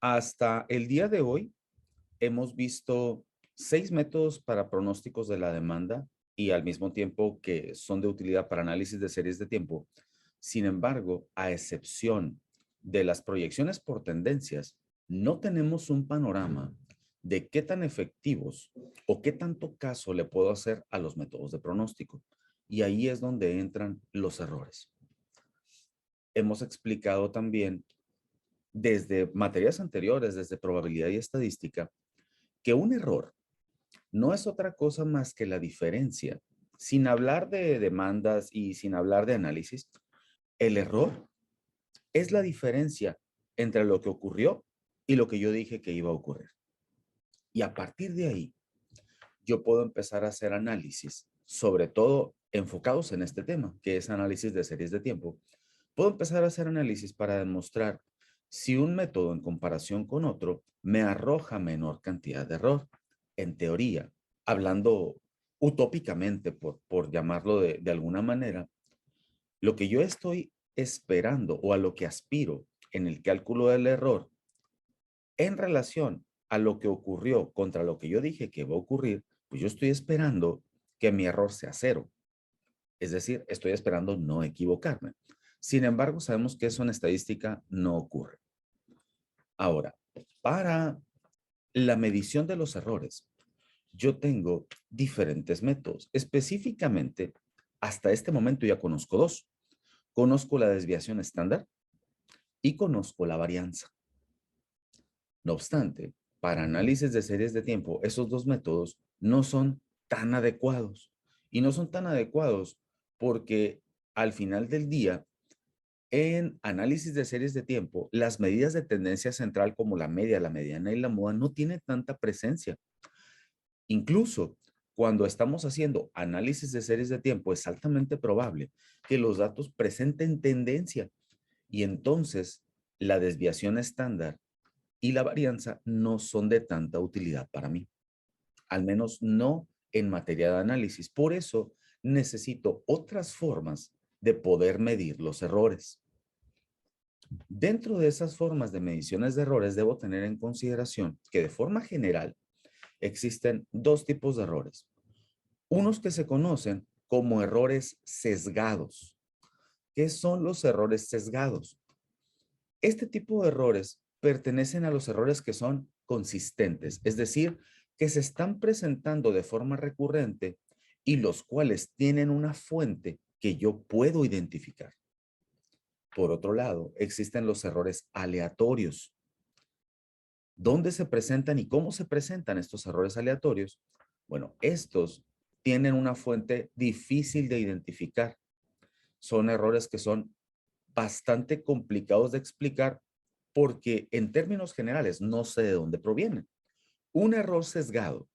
Hasta el día de hoy hemos visto 6 métodos para pronósticos de la demanda y al mismo tiempo que son de utilidad para análisis de series de tiempo. Sin embargo, a excepción de las proyecciones por tendencias, no tenemos un panorama de qué tan efectivos o qué tanto caso le puedo hacer a los métodos de pronóstico. Y ahí es donde entran los errores. Hemos explicado también desde materias anteriores, desde probabilidad y estadística, que un error no es otra cosa más que la diferencia, sin hablar de demandas y sin hablar de análisis, el error es la diferencia entre lo que ocurrió y lo que yo dije que iba a ocurrir. Y a partir de ahí, yo puedo empezar a hacer análisis, sobre todo enfocados en este tema, que es análisis de series de tiempo. Puedo empezar a hacer análisis para demostrar si un método en comparación con otro me arroja menor cantidad de error. En teoría, hablando utópicamente, por llamarlo de alguna manera, lo que yo estoy esperando o a lo que aspiro en el cálculo del error en relación a lo que ocurrió contra lo que yo dije que va a ocurrir, pues yo estoy esperando que mi error sea cero. Es decir, estoy esperando no equivocarme. Sin embargo, sabemos que eso en estadística no ocurre. Ahora, para la medición de los errores, yo tengo diferentes métodos. Específicamente, hasta este momento ya conozco dos. Conozco la desviación estándar y conozco la varianza. No obstante, para análisis de series de tiempo, esos dos métodos no son tan adecuados. Y no son tan adecuados porque al final del día, en análisis de series de tiempo, las medidas de tendencia central como la media, la mediana y la moda no tienen tanta presencia. Incluso cuando estamos haciendo análisis de series de tiempo, es altamente probable que los datos presenten tendencia y entonces la desviación estándar y la varianza no son de tanta utilidad para mí, al menos no en materia de análisis. Por eso necesito otras formas de poder medir los errores. Dentro de esas formas de mediciones de errores, debo tener en consideración que de forma general existen dos tipos de errores. Unos que se conocen como errores sesgados. ¿Qué son los errores sesgados? Este tipo de errores pertenecen a los errores que son consistentes, es decir, que se están presentando de forma recurrente y los cuales tienen una fuente que yo puedo identificar. Por otro lado, existen los errores aleatorios. ¿Dónde se presentan y cómo se presentan estos errores aleatorios? Bueno, estos tienen una fuente difícil de identificar. Son errores que son bastante complicados de explicar porque en términos generales no sé de dónde provienen. Un error sesgado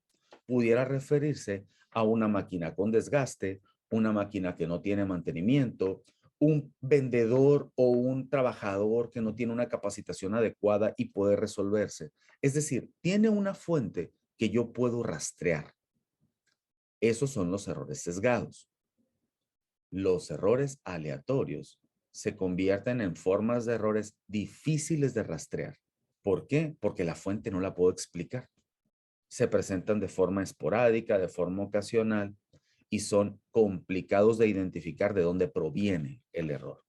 pudiera referirse a una máquina con desgaste, una máquina que no tiene mantenimiento, un vendedor o un trabajador que no tiene una capacitación adecuada y puede resolverse. Es decir, tiene una fuente que yo puedo rastrear. Esos son los errores sesgados. Los errores aleatorios se convierten en formas de errores difíciles de rastrear. ¿Por qué? Porque la fuente no la puedo explicar. Se presentan de forma esporádica, de forma ocasional y son complicados de identificar de dónde proviene el error.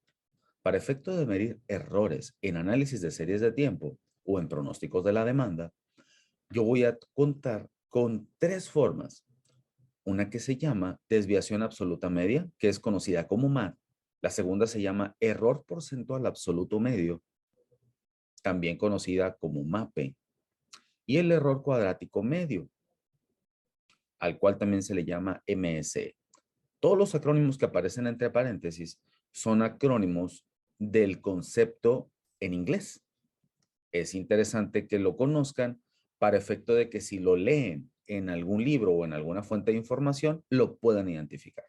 Para efecto de medir errores en análisis de series de tiempo o en pronósticos de la demanda, yo voy a contar con tres formas. Una que se llama desviación absoluta media, que es conocida como MAD. La segunda se llama error porcentual absoluto medio, también conocida como MAPE. Y el error cuadrático medio, al cual también se le llama MSE. Todos los acrónimos que aparecen entre paréntesis son acrónimos del concepto en inglés. Es interesante que lo conozcan para efecto de que si lo leen en algún libro o en alguna fuente de información, lo puedan identificar.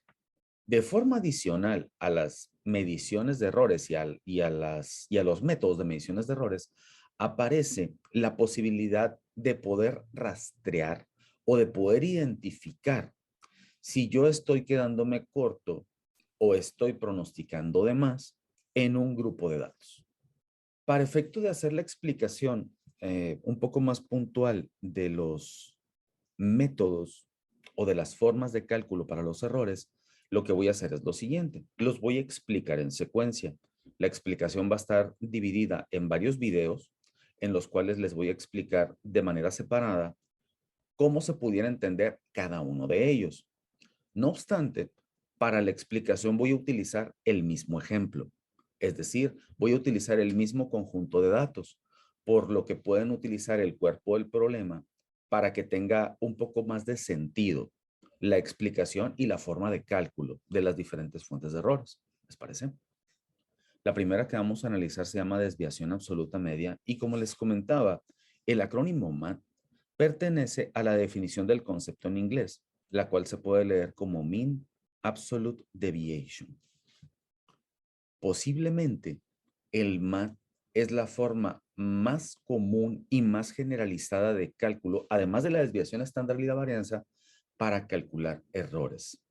De forma adicional a las mediciones de errores y a los métodos de mediciones de errores, aparece la posibilidad de poder rastrear o de poder identificar si yo estoy quedándome corto o estoy pronosticando de más en un grupo de datos. Para efecto de hacer la explicación un poco más puntual de los métodos o de las formas de cálculo para los errores, lo que voy a hacer es lo siguiente. Los voy a explicar en secuencia. La explicación va a estar dividida en varios videos en los cuales les voy a explicar de manera separada cómo se pudiera entender cada uno de ellos. No obstante, para la explicación voy a utilizar el mismo ejemplo, es decir, voy a utilizar el mismo conjunto de datos, por lo que pueden utilizar el cuerpo del problema para que tenga un poco más de sentido la explicación y la forma de cálculo de las diferentes fuentes de errores. ¿Les parece? La primera que vamos a analizar se llama desviación absoluta media y como les comentaba, el acrónimo MAD pertenece a la definición del concepto en inglés, la cual se puede leer como Mean Absolute Deviation. Posiblemente el MAD es la forma más común y más generalizada de cálculo, además de la desviación estándar y la varianza, para calcular errores.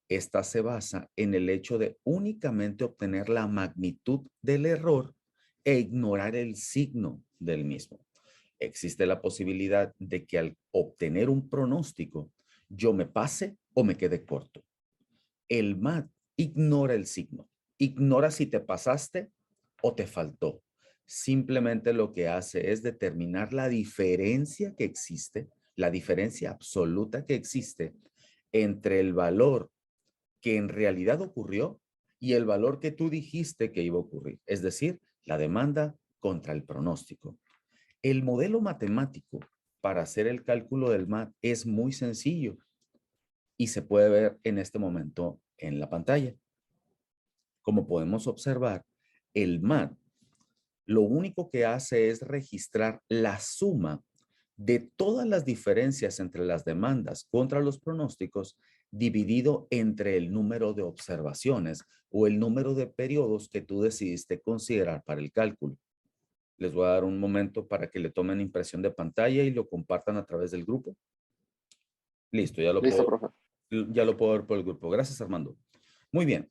Esta se basa en el hecho de únicamente obtener la magnitud del error e ignorar el signo del mismo. Existe la posibilidad de que al obtener un pronóstico, yo me pase o me quede corto. El MAD ignora el signo, ignora si te pasaste o te faltó. Simplemente lo que hace es determinar la diferencia que existe, la diferencia absoluta que existe entre el valor que en realidad ocurrió y el valor que tú dijiste que iba a ocurrir, es decir, la demanda contra el pronóstico. El modelo matemático para hacer el cálculo del MAD es muy sencillo y se puede ver en este momento en la pantalla. Como podemos observar, el MAD lo único que hace es registrar la suma de todas las diferencias entre las demandas contra los pronósticos dividido entre el número de observaciones o el número de periodos que tú decidiste considerar para el cálculo. Les voy a dar un momento para que le tomen impresión de pantalla y lo compartan a través del grupo. Listo, Listo, profe. ya lo puedo ver por el grupo. Gracias, Armando. Muy bien.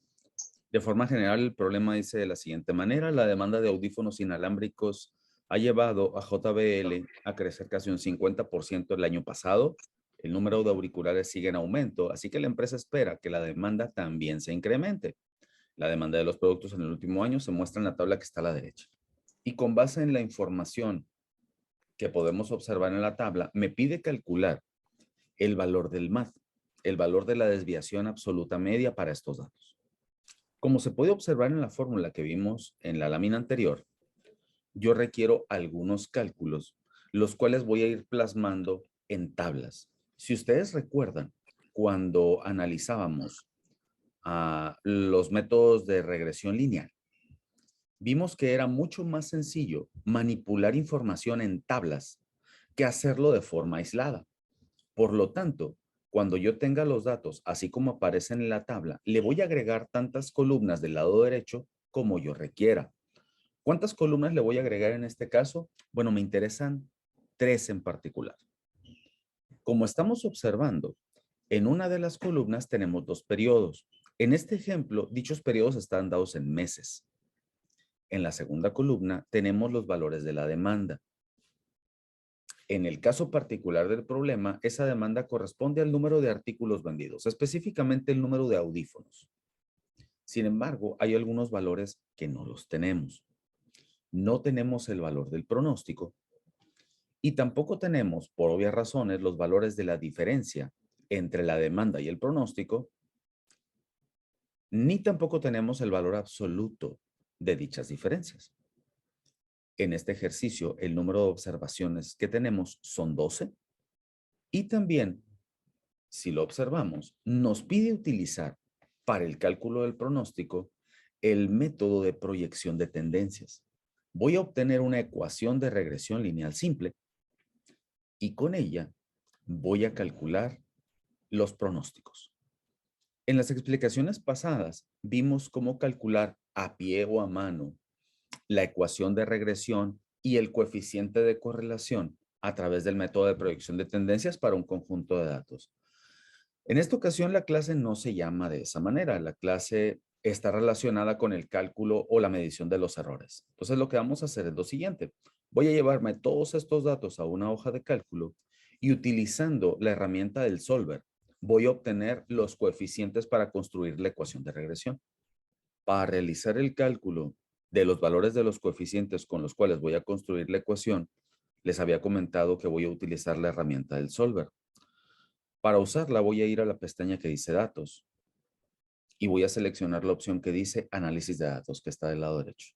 De forma general, el problema dice de la siguiente manera: la demanda de audífonos inalámbricos ha llevado a JBL a crecer casi un 50% el año pasado. El número de auriculares sigue en aumento, así que la empresa espera que la demanda también se incremente. La demanda de los productos en el último año se muestra en la tabla que está a la derecha. Y con base en la información que podemos observar en la tabla, me pide calcular el valor del MAD, el valor de la desviación absoluta media para estos datos. Como se puede observar en la fórmula que vimos en la lámina anterior, yo requiero algunos cálculos, los cuales voy a ir plasmando en tablas. Si ustedes recuerdan, cuando analizábamos los métodos de regresión lineal, vimos que era mucho más sencillo manipular información en tablas que hacerlo de forma aislada. Por lo tanto, cuando yo tenga los datos, así como aparecen en la tabla, le voy a agregar tantas columnas del lado derecho como yo requiera. ¿Cuántas columnas le voy a agregar en este caso? Bueno, me interesan 3 en particular. Como estamos observando, en una de las columnas tenemos 2 periodos. En este ejemplo, dichos periodos están dados en meses. En la segunda columna tenemos los valores de la demanda. En el caso particular del problema, esa demanda corresponde al número de artículos vendidos, específicamente el número de audífonos. Sin embargo, hay algunos valores que no los tenemos. No tenemos el valor del pronóstico y tampoco tenemos, por obvias razones, los valores de la diferencia entre la demanda y el pronóstico, ni tampoco tenemos el valor absoluto de dichas diferencias. En este ejercicio, el número de observaciones que tenemos son 12 y también, si lo observamos, nos pide utilizar para el cálculo del pronóstico el método de proyección de tendencias. Voy a obtener una ecuación de regresión lineal simple y con ella voy a calcular los pronósticos. En las explicaciones pasadas vimos cómo calcular a pie o a mano la ecuación de regresión y el coeficiente de correlación a través del método de proyección de tendencias para un conjunto de datos. En esta ocasión la clase no se llama de esa manera. La clase está relacionada con el cálculo o la medición de los errores. Entonces lo que vamos a hacer es lo siguiente. Voy a llevarme todos estos datos a una hoja de cálculo y utilizando la herramienta del solver, voy a obtener los coeficientes para construir la ecuación de regresión. Para realizar el cálculo de los valores de los coeficientes con los cuales voy a construir la ecuación, les había comentado que voy a utilizar la herramienta del solver. Para usarla voy a ir a la pestaña que dice datos y voy a seleccionar la opción que dice análisis de datos, que está del lado derecho.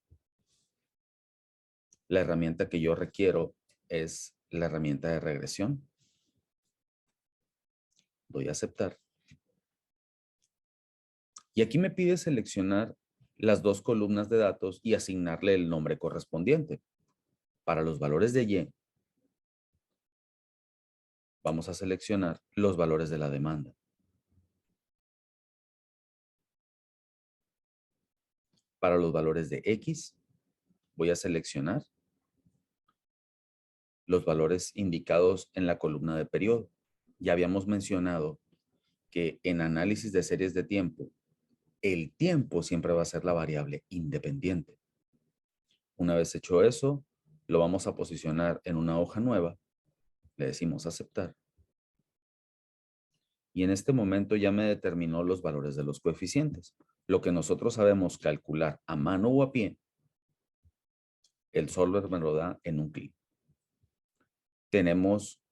La herramienta que yo requiero es la herramienta de regresión. Doy a aceptar. Y aquí me pide seleccionar las dos columnas de datos y asignarle el nombre correspondiente. Para los valores de Y, vamos a seleccionar los valores de la demanda. Para los valores de X, voy a seleccionar los valores indicados en la columna de periodo. Ya habíamos mencionado que en análisis de series de tiempo, el tiempo siempre va a ser la variable independiente. Una vez hecho eso, lo vamos a posicionar en una hoja nueva. Le decimos aceptar. Y en este momento ya me determinó los valores de los coeficientes. Lo que nosotros sabemos calcular a mano o a pie, el solver me lo da en un clic. Tenemos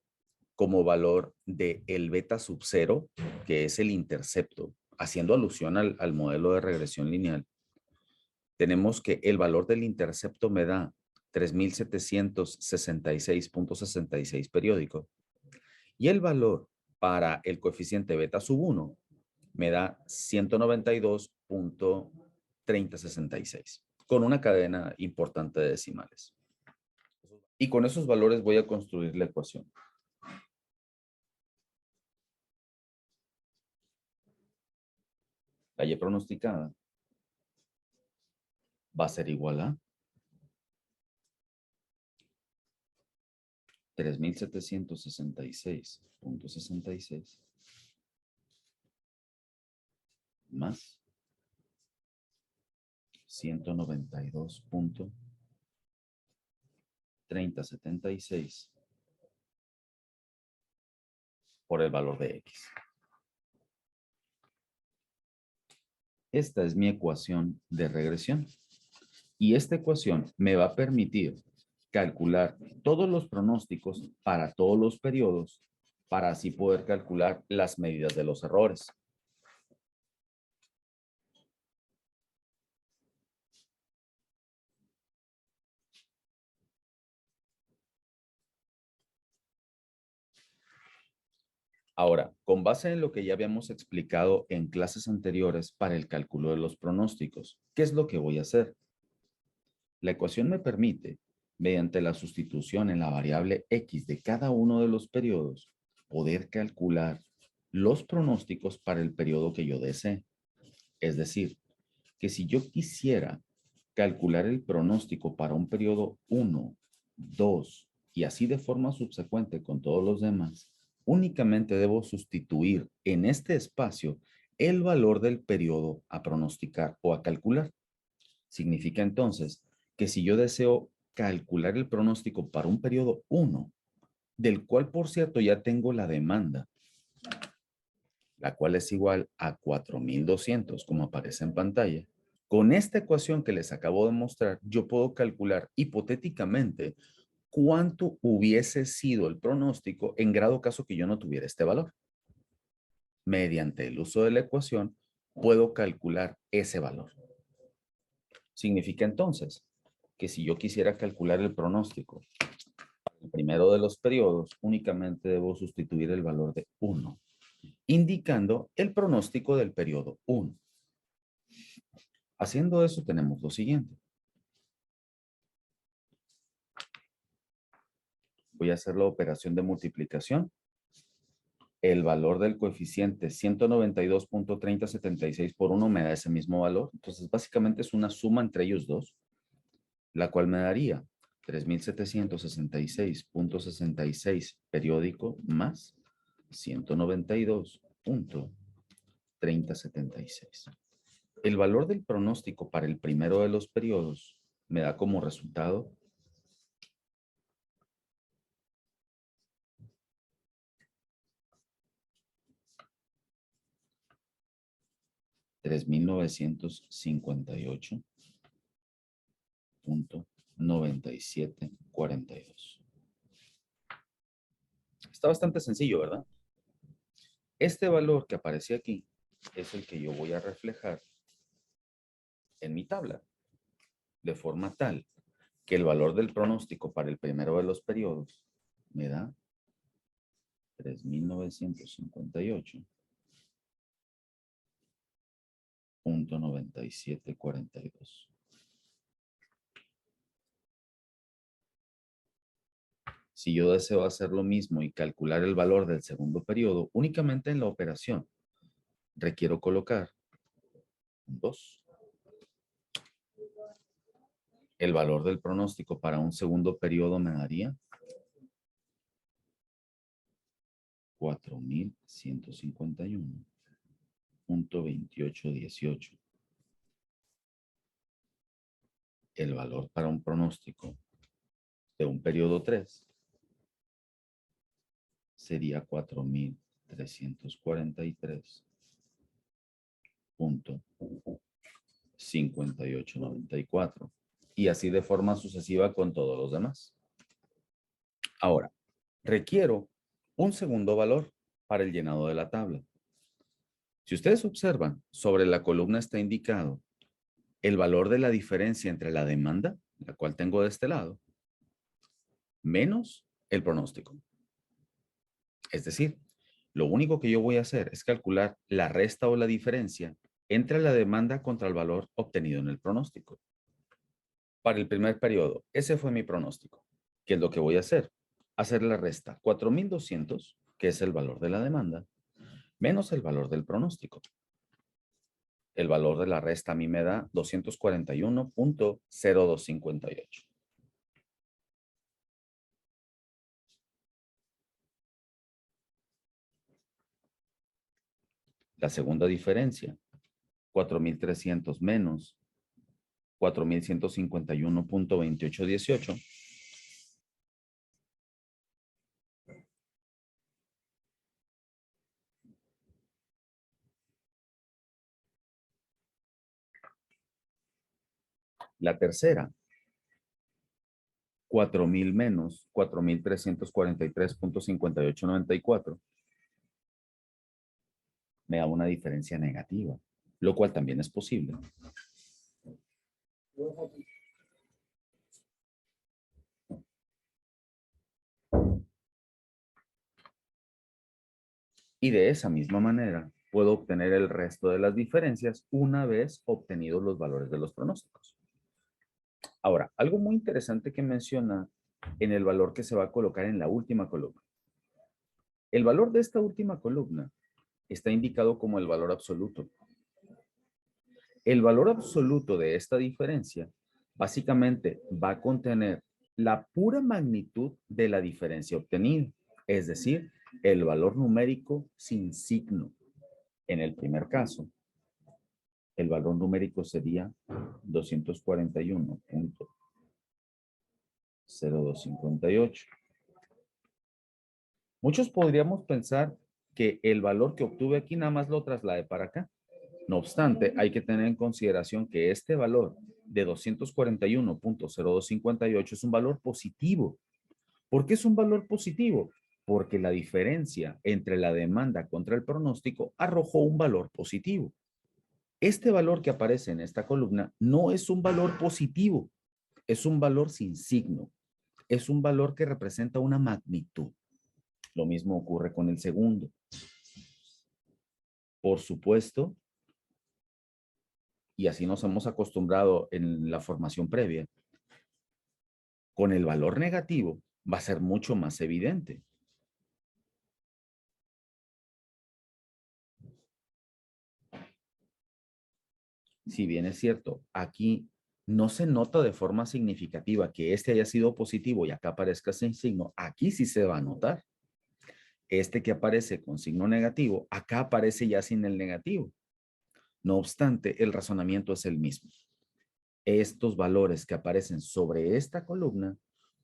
como valor de el beta sub 0, que es el intercepto, haciendo alusión al modelo de regresión lineal. Tenemos que el valor del intercepto me da 3766.66 periódico. Y el valor para el coeficiente beta sub 1 me da 192.3066, con una cadena importante de decimales. Y con esos valores voy a construir la ecuación. La Y pronosticada va a ser igual a 3766.66 más 192.3076 por el valor de X. Esta es mi ecuación de regresión. Y esta ecuación me va a permitir calcular todos los pronósticos para todos los periodos para así poder calcular las medidas de los errores. Ahora, con base en lo que ya habíamos explicado en clases anteriores para el cálculo de los pronósticos, ¿qué es lo que voy a hacer? La ecuación me permite, mediante la sustitución en la variable X de cada uno de los periodos, poder calcular los pronósticos para el periodo que yo desee. Es decir, que si yo quisiera calcular el pronóstico para un periodo 1, 2 y así de forma subsecuente con todos los demás, únicamente debo sustituir en este espacio el valor del periodo a pronosticar o a calcular. Significa entonces que si yo deseo calcular el pronóstico para un periodo 1, del cual por cierto ya tengo la demanda, la cual es igual a 4200 como aparece en pantalla, con esta ecuación que les acabo de mostrar, yo puedo calcular hipotéticamente cuánto hubiese sido el pronóstico en grado caso que yo no tuviera este valor. Mediante el uso de la ecuación, puedo calcular ese valor. Significa entonces que si yo quisiera calcular el pronóstico para el primero de los periodos, únicamente debo sustituir el valor de 1, indicando el pronóstico del periodo 1. Haciendo eso, tenemos lo siguiente. Voy a hacer la operación de multiplicación. El valor del coeficiente 192.3076 por 1 me da ese mismo valor. Entonces, básicamente es una suma entre ellos dos, la cual me daría 3766.66 periódico más 192.3076. El valor del pronóstico para el primero de los periodos me da como resultado 3,958.9742. Está bastante sencillo, ¿verdad? Este valor que aparece aquí es el que yo voy a reflejar en mi tabla, de forma tal que el valor del pronóstico para el primero de los periodos me da 3,958.9742. Si yo deseo hacer lo mismo y calcular el valor del segundo periodo, únicamente en la operación requiero colocar un 2. El valor del pronóstico para un segundo periodo me daría 4,151.2818. El valor para un pronóstico de un periodo 3 sería 4,343.5894. Y así de forma sucesiva con todos los demás. Ahora, requiero un segundo valor para el llenado de la tabla. Si ustedes observan, sobre la columna está indicado el valor de la diferencia entre la demanda, la cual tengo de este lado, menos el pronóstico. Es decir, lo único que yo voy a hacer es calcular la resta o la diferencia entre la demanda contra el valor obtenido en el pronóstico. Para el primer periodo, ese fue mi pronóstico. ¿Qué es lo que voy a hacer? Hacer la resta 4,200, que es el valor de la demanda, menos el valor del pronóstico. El valor de la resta a mí me da 241.0258. La segunda diferencia, 4,300 menos 4,151.2818. La tercera, 4,000 menos 4,343.5894. Me da una diferencia negativa, lo cual también es posible. Y de esa misma manera puedo obtener el resto de las diferencias una vez obtenidos los valores de los pronósticos. Ahora, algo muy interesante que menciona en el valor que se va a colocar en la última columna. El valor de esta última columna está indicado como el valor absoluto. El valor absoluto de esta diferencia básicamente va a contener la pura magnitud de la diferencia obtenida, es decir, el valor numérico sin signo. En el primer caso, el valor numérico sería 241.0258. Muchos podríamos pensar que el valor que obtuve aquí nada más lo trasladé para acá. No obstante, hay que tener en consideración que este valor de 241.0258 es un valor positivo. ¿Por qué es un valor positivo? Porque la diferencia entre la demanda contra el pronóstico arrojó un valor positivo. Este valor que aparece en esta columna no es un valor positivo, es un valor sin signo, es un valor que representa una magnitud. Lo mismo ocurre con el segundo. Por supuesto, y así nos hemos acostumbrado en la formación previa, con el valor negativo va a ser mucho más evidente. Si bien es cierto, aquí no se nota de forma significativa que este haya sido positivo y acá aparezca sin signo, aquí sí se va a notar. Este que aparece con signo negativo, acá aparece ya sin el negativo. No obstante, el razonamiento es el mismo. Estos valores que aparecen sobre esta columna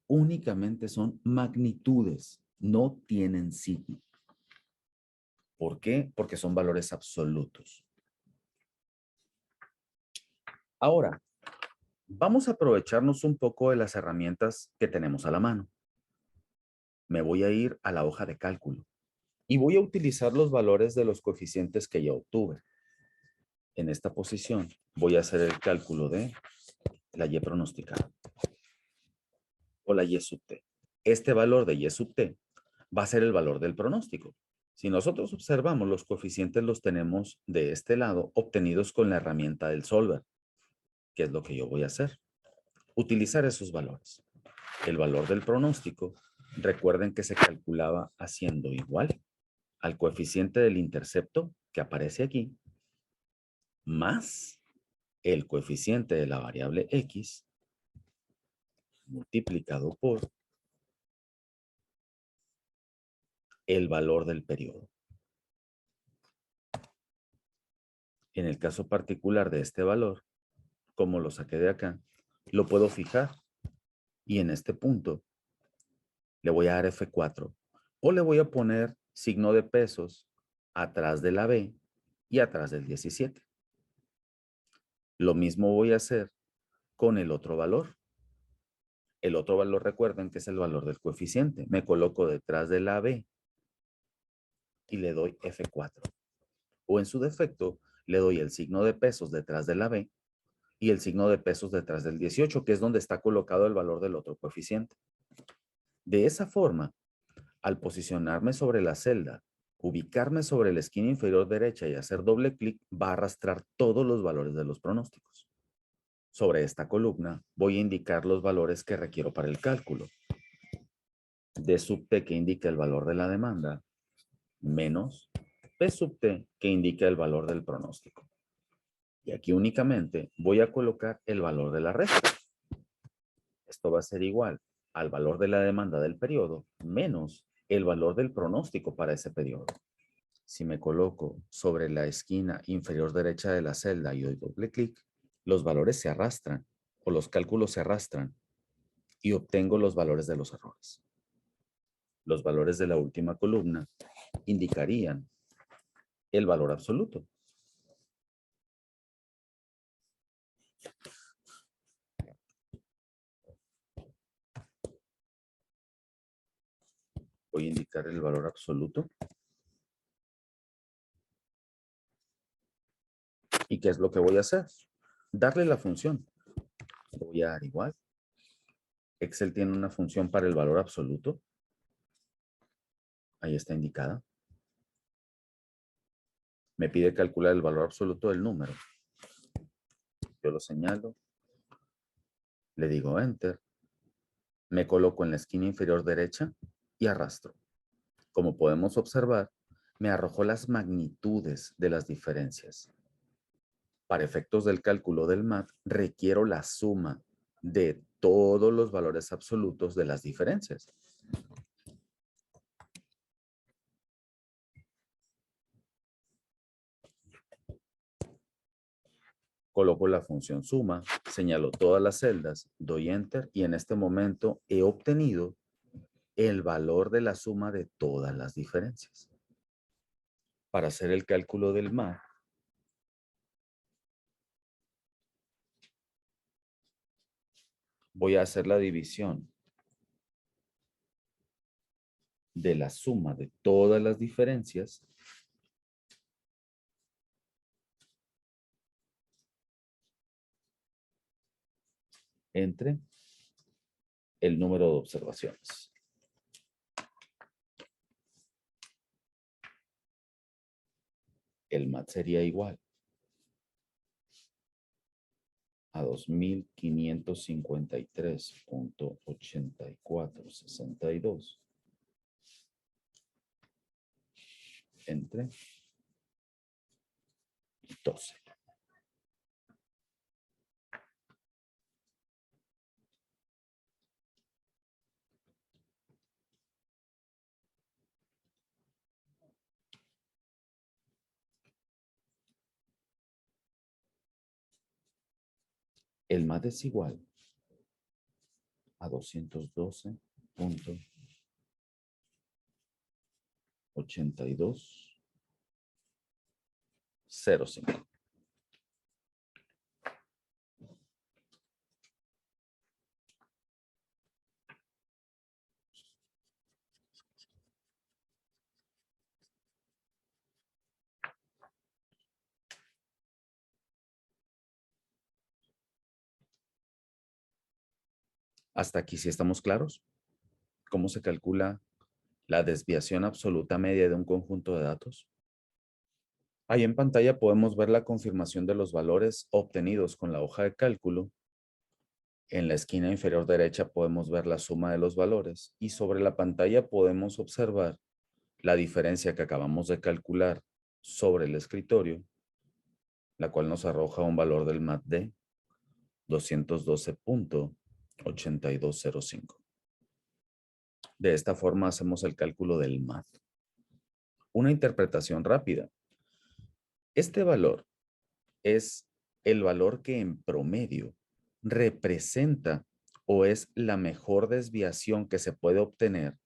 únicamente son magnitudes, no tienen signo. ¿Por qué? Porque son valores absolutos. Ahora, vamos a aprovecharnos un poco de las herramientas que tenemos a la mano. Me voy a ir a la hoja de cálculo y voy a utilizar los valores de los coeficientes que ya obtuve. En esta posición voy a hacer el cálculo de la Y pronosticada o la Y sub t. Este valor de Y sub t va a ser el valor del pronóstico. Si nosotros observamos, los coeficientes los tenemos de este lado, obtenidos con la herramienta del solver. ¿Qué es lo que yo voy a hacer? Utilizar esos valores. El valor del pronóstico, recuerden que se calculaba haciendo igual al coeficiente del intercepto que aparece aquí, más el coeficiente de la variable x multiplicado por el valor del periodo. En el caso particular de este valor, como lo saqué de acá, lo puedo fijar y en este punto le voy a dar F4 o le voy a poner signo de pesos atrás de la B y atrás del 17. Lo mismo voy a hacer con el otro valor. El otro valor, recuerden que es el valor del coeficiente. Me coloco detrás de la B y le doy F4. O en su defecto, le doy el signo de pesos detrás de la B y el signo de pesos detrás del 18, que es donde está colocado el valor del otro coeficiente. De esa forma, al posicionarme sobre la celda, ubicarme sobre la esquina inferior derecha y hacer doble clic, va a arrastrar todos los valores de los pronósticos. Sobre esta columna voy a indicar los valores que requiero para el cálculo. D sub t, que indica el valor de la demanda, menos P sub t, que indica el valor del pronóstico. Y aquí únicamente voy a colocar el valor de la resta. Esto va a ser igual al valor de la demanda del periodo menos el valor del pronóstico para ese periodo. Si me coloco sobre la esquina inferior derecha de la celda y doy doble clic, los valores se arrastran o los cálculos se arrastran y obtengo los valores de los errores. Los valores de la última columna indicarían el valor absoluto. Voy a indicar el valor absoluto. ¿Y qué es lo que voy a hacer? Darle la función. Voy a dar igual. Excel tiene una función para el valor absoluto. Ahí está indicada. Me pide calcular el valor absoluto del número. Yo lo señalo. Le digo Enter. Me coloco en la esquina inferior derecha y arrastro. Como podemos observar, me arrojó las magnitudes de las diferencias. Para efectos del cálculo del MAT, requiero la suma de todos los valores absolutos de las diferencias. Coloco la función suma, señalo todas las celdas, doy Enter y en este momento he obtenido el valor de la suma de todas las diferencias. Para hacer el cálculo del MAT, voy a hacer la división de la suma de todas las diferencias entre el número de observaciones. El MAT sería igual a 2553.8462 entre 12. El MAT es igual a 212.8205. Hasta aquí sí estamos claros. ¿Cómo se calcula la desviación absoluta media de un conjunto de datos? Ahí en pantalla podemos ver la confirmación de los valores obtenidos con la hoja de cálculo. En la esquina inferior derecha podemos ver la suma de los valores y sobre la pantalla podemos observar la diferencia que acabamos de calcular sobre el escritorio, la cual nos arroja un valor del MAT de 212.8205. De esta forma hacemos el cálculo del MAT. Una interpretación rápida. Este valor es el valor que en promedio representa o es la mejor desviación que se puede obtener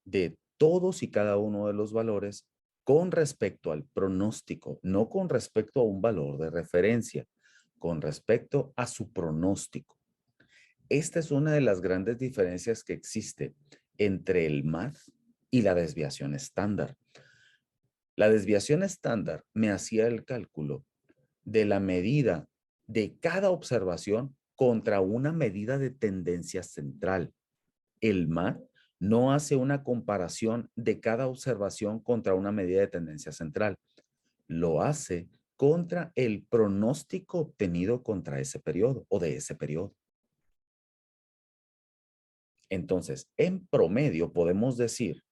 de todos y cada uno de los valores con respecto al pronóstico, no con respecto a un valor de referencia, con respecto a su pronóstico. Esta es una de las grandes diferencias que existe entre el MAD y la desviación estándar. La desviación estándar me hacía el cálculo de la medida de cada observación contra una medida de tendencia central. El MAD no hace una comparación de cada observación contra una medida de tendencia central. Lo hace contra el pronóstico obtenido contra ese periodo o de ese periodo. Entonces, en promedio podemos decir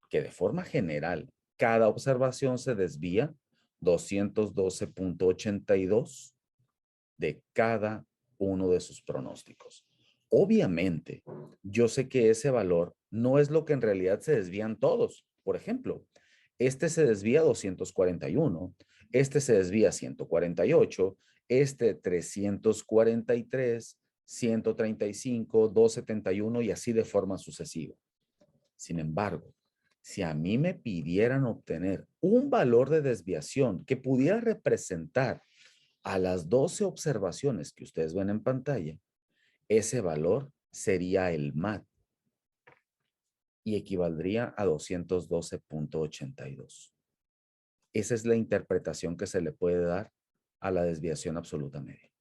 que de forma general, cada observación se desvía 212.82 de cada uno de sus pronósticos. Obviamente, yo sé que ese valor no es lo que en realidad se desvían todos. Por ejemplo, este se desvía 241, este se desvía 148, este 343, 135, 271 y así de forma sucesiva. Sin embargo, si a mí me pidieran obtener un valor de desviación que pudiera representar a las 12 observaciones que ustedes ven en pantalla, ese valor sería el MAD y equivaldría a 212.82. Esa es la interpretación que se le puede dar a la desviación absoluta media.